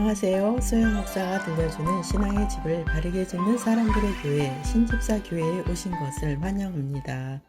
안녕하세요. 소영 목사가 들려주는 신앙의 집을 바르게 짓는 사람들의 교회 신집사 교회에 오신 것을 환영합니다.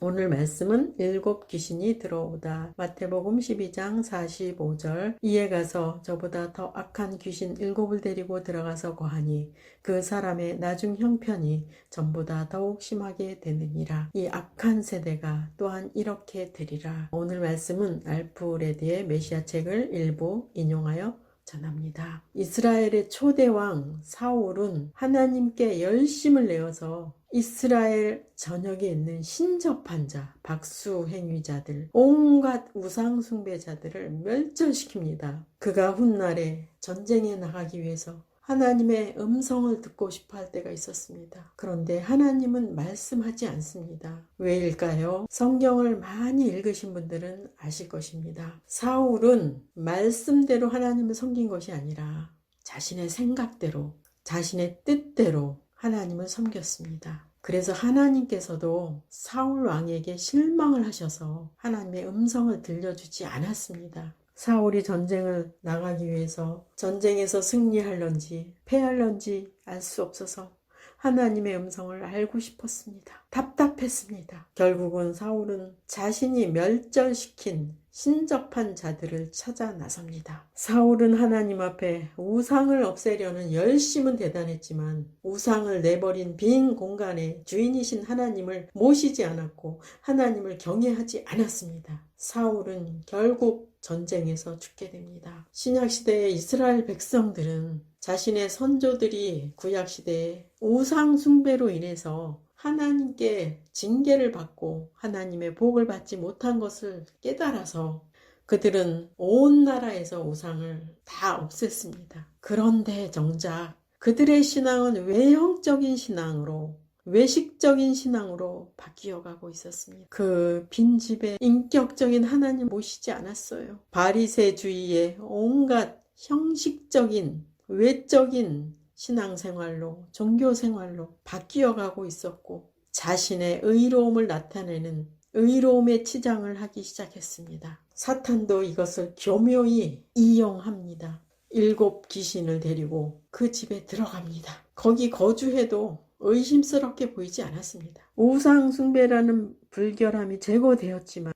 오늘 말씀은 일곱 귀신이 들어오다. 마태복음 12장 45절. 이에 가서 저보다 더 악한 귀신 일곱을 데리고 들어가서 거하니 그 사람의 나중 형편이 전보다 더욱 심하게 되느니라. 이 악한 세대가 또한 이렇게 되리라. 오늘 말씀은 알프레드의 메시아 책을 일부 인용하여 전합니다. 이스라엘의 초대왕 사울은 하나님께 열심을 내어서 이스라엘 전역에 있는 신접한 자, 박수행위자들, 온갖 우상숭배자들을 멸절시킵니다. 그가 훗날에 전쟁에 나가기 위해서 하나님의 음성을 듣고 싶어 할 때가 있었습니다. 그런데 하나님은 말씀하지 않습니다. 왜일까요? 성경을 많이 읽으신 분들은 아실 것입니다. 사울은 말씀대로 하나님을 섬긴 것이 아니라 자신의 생각대로, 자신의 뜻대로 하나님을 섬겼습니다. 그래서 하나님께서도 사울 왕에게 실망을 하셔서 하나님의 음성을 들려주지 않았습니다. 사울이 전쟁을 나가기 위해서 전쟁에서 승리할런지 패할런지 알 수 없어서 하나님의 음성을 알고 싶었습니다. 답답했습니다. 결국은 사울은 자신이 멸절시킨 신접한 자들을 찾아 나섭니다. 사울은 하나님 앞에 우상을 없애려는 열심은 대단했지만 우상을 내버린 빈 공간에 주인이신 하나님을 모시지 않았고 하나님을 경외하지 않았습니다. 사울은 결국 전쟁에서 죽게 됩니다. 신약시대의 이스라엘 백성들은 자신의 선조들이 구약시대에 우상 숭배로 인해서 하나님께 징계를 받고 하나님의 복을 받지 못한 것을 깨달아서 그들은 온 나라에서 우상을 다 없앴습니다. 그런데 정작 그들의 신앙은 외형적인 신앙으로 외식적인 신앙으로 바뀌어가고 있었습니다. 그 빈집에 인격적인 하나님 모시지 않았어요. 바리새주의의 온갖 형식적인 외적인 신앙생활로 종교생활로 바뀌어가고 있었고 자신의 의로움을 나타내는 의로움의 치장을 하기 시작했습니다. 사탄도 이것을 교묘히 이용합니다. 일곱 귀신을 데리고 그 집에 들어갑니다. 거기 거주해도 의심스럽게 보이지 않았습니다. 우상 숭배라는 불결함이 제거되었지만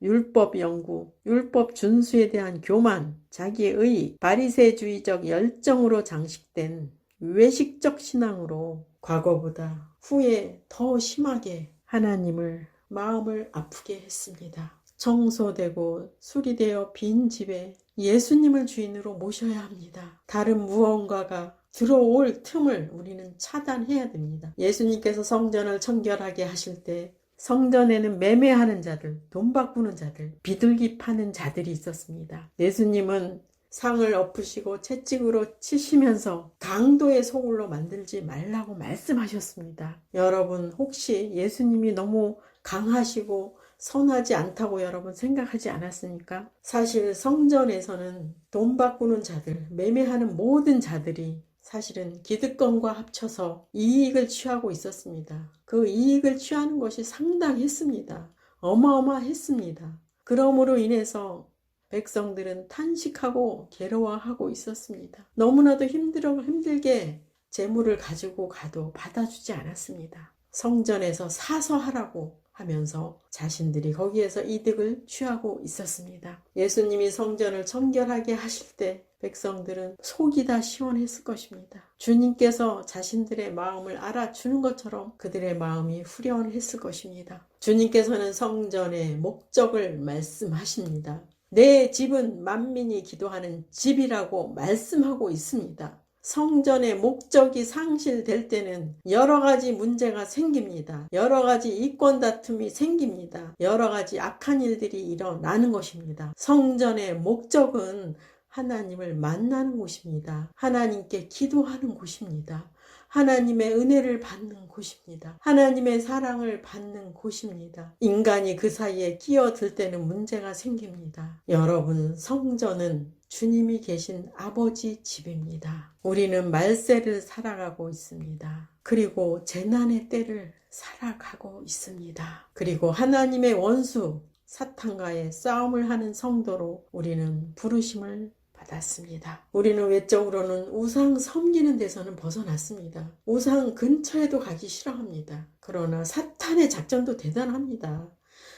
율법 연구, 율법 준수에 대한 교만, 자기의 의, 바리새주의적 열정으로 장식된 외식적 신앙으로 과거보다 후에 더 심하게 하나님을 마음을 아프게 했습니다. 청소되고 수리되어 빈 집에 예수님을 주인으로 모셔야 합니다. 다른 무언가가 들어올 틈을 우리는 차단해야 됩니다. 예수님께서 성전을 청결하게 하실 때 성전에는 매매하는 자들, 돈 바꾸는 자들, 비둘기 파는 자들이 있었습니다. 예수님은 상을 엎으시고 채찍으로 치시면서 강도의 소굴로 만들지 말라고 말씀하셨습니다. 여러분 혹시 예수님이 너무 강하시고 선하지 않다고 여러분 생각하지 않았습니까? 사실 성전에서는 돈 바꾸는 자들, 매매하는 모든 자들이 사실은 기득권과 합쳐서 이익을 취하고 있었습니다. 그 이익을 취하는 것이 상당했습니다. 어마어마했습니다. 그러므로 인해서 백성들은 탄식하고 괴로워하고 있었습니다. 너무나도 힘들게 재물을 가지고 가도 받아주지 않았습니다. 성전에서 사서 하라고 하면서 자신들이 거기에서 이득을 취하고 있었습니다. 예수님이 성전을 청결하게 하실 때 백성들은 속이 다 시원했을 것입니다. 주님께서 자신들의 마음을 알아주는 것처럼 그들의 마음이 후련했을 것입니다. 주님께서는 성전의 목적을 말씀하십니다. 내 집은 만민이 기도하는 집이라고 말씀하고 있습니다. 성전의 목적이 상실될 때는 여러 가지 문제가 생깁니다. 여러 가지 이권 다툼이 생깁니다. 여러 가지 악한 일들이 일어나는 것입니다. 성전의 목적은 하나님을 만나는 곳입니다. 하나님께 기도하는 곳입니다. 하나님의 은혜를 받는 곳입니다. 하나님의 사랑을 받는 곳입니다. 인간이 그 사이에 끼어들 때는 문제가 생깁니다. 여러분, 성전은 주님이 계신 아버지 집입니다. 우리는 말세를 살아가고 있습니다. 그리고 재난의 때를 살아가고 있습니다. 그리고 하나님의 원수 사탄과의 싸움을 하는 성도로 우리는 부르심을 받았습니다. 우리는 외적으로는 우상 섬기는 데서는 벗어났습니다. 우상 근처에도 가기 싫어합니다. 그러나 사탄의 작전도 대단합니다.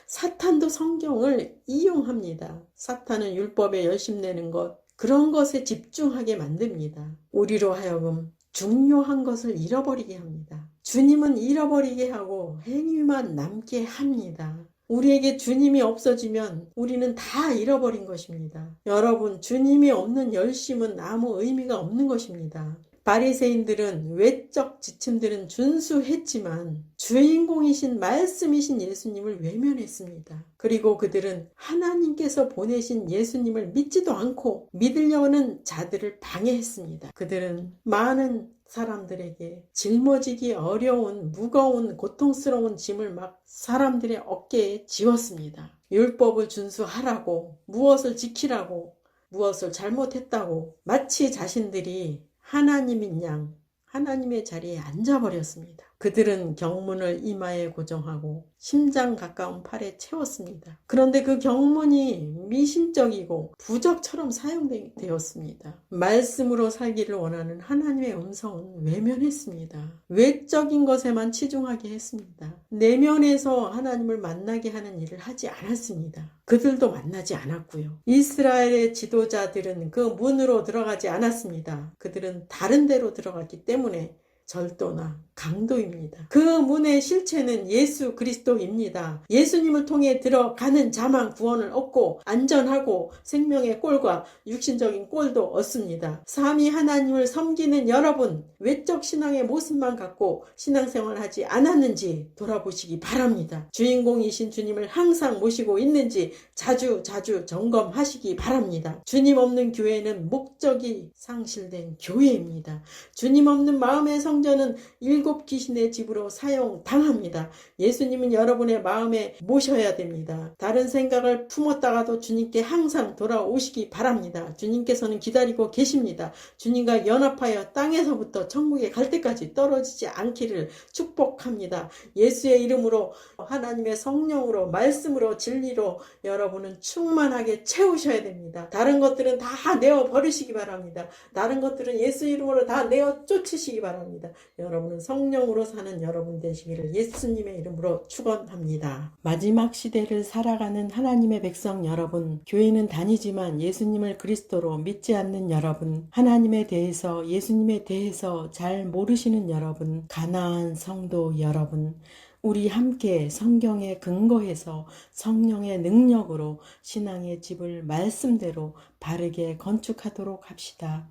사탄도 성경을 이용합니다. 사탄은 율법에 열심내는 것, 그런 것에 집중하게 만듭니다. 우리로 하여금 중요한 것을 잃어버리게 합니다. 주님은 잃어버리게 하고 행위만 남게 합니다. 우리에게 주님이 없어지면 우리는 다 잃어버린 것입니다. 여러분, 주님이 없는 열심은 아무 의미가 없는 것입니다. 바리새인들은 외적 지침들은 준수했지만 주인공이신 말씀이신 예수님을 외면했습니다. 그리고 그들은 하나님께서 보내신 예수님을 믿지도 않고 믿으려는 자들을 방해했습니다. 그들은 많은 사람들에게 짊어지기 어려운 무거운 고통스러운 짐을 막 사람들의 어깨에 지웠습니다. 율법을 준수하라고, 무엇을 지키라고, 무엇을 잘못했다고 마치 자신들이 하나님인 양 하나님의 자리에 앉아버렸습니다. 그들은 경문을 이마에 고정하고 심장 가까운 팔에 채웠습니다. 그런데 그 경문이 미신적이고 부적처럼 사용되었습니다. 말씀으로 살기를 원하는 하나님의 음성은 외면했습니다. 외적인 것에만 치중하게 했습니다. 내면에서 하나님을 만나게 하는 일을 하지 않았습니다. 그들도 만나지 않았고요. 이스라엘의 지도자들은 그 문으로 들어가지 않았습니다. 그들은 다른 데로 들어갔기 때문에 절도나 강도입니다. 그 문의 실체는 예수 그리스도입니다. 예수님을 통해 들어가는 자만 구원을 얻고 안전하고 생명의 꼴과 육신적인 꼴도 얻습니다. 삼위 하나님을 섬기는 여러분, 외적 신앙의 모습만 갖고 신앙생활을 하지 않았는지 돌아보시기 바랍니다. 주인공이신 주님을 항상 모시고 있는지 자주 점검하시기 바랍니다. 주님 없는 교회는 목적이 상실된 교회입니다. 주님 없는 마음의 성전은 일곱 귀신의 집으로 사용당합니다. 예수님은 여러분의 마음에 모셔야 됩니다. 다른 생각을 품었다가도 주님께 항상 돌아오시기 바랍니다. 주님께서는 기다리고 계십니다. 주님과 연합하여 땅에서부터 천국에 갈 때까지 떨어지지 않기를 축복합니다. 예수의 이름으로 하나님의 성령으로 말씀으로 진리로 여러분은 충만하게 채우셔야 됩니다. 다른 것들은 다 내어 버리시기 바랍니다. 다른 것들은 예수 이름으로 다 내어 쫓으시기 바랍니다. 여러분은 성령으로 사는 여러분 되시기를 예수님의 이름으로 축원합니다. 마지막 시대를 살아가는 하나님의 백성 여러분, 교회는 다니지만 예수님을 그리스도로 믿지 않는 여러분, 하나님에 대해서 예수님에 대해서 잘 모르시는 여러분, 가나안 성도 여러분, 우리 함께 성경에 근거해서 성령의 능력으로 신앙의 집을 말씀대로 바르게 건축하도록 합시다.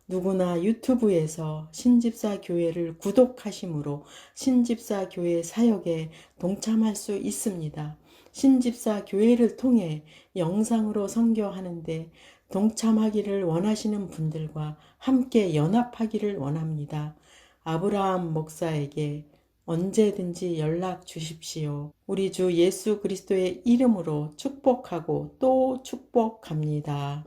누구나 유튜브에서 신집사 교회를 구독하심으로 신집사 교회 사역에 동참할 수 있습니다. 신집사 교회를 통해 영상으로 선교하는데 동참하기를 원하시는 분들과 함께 연합하기를 원합니다. 아브라함 목사에게 언제든지 연락 주십시오. 우리 주 예수 그리스도의 이름으로 축복하고 또 축복합니다.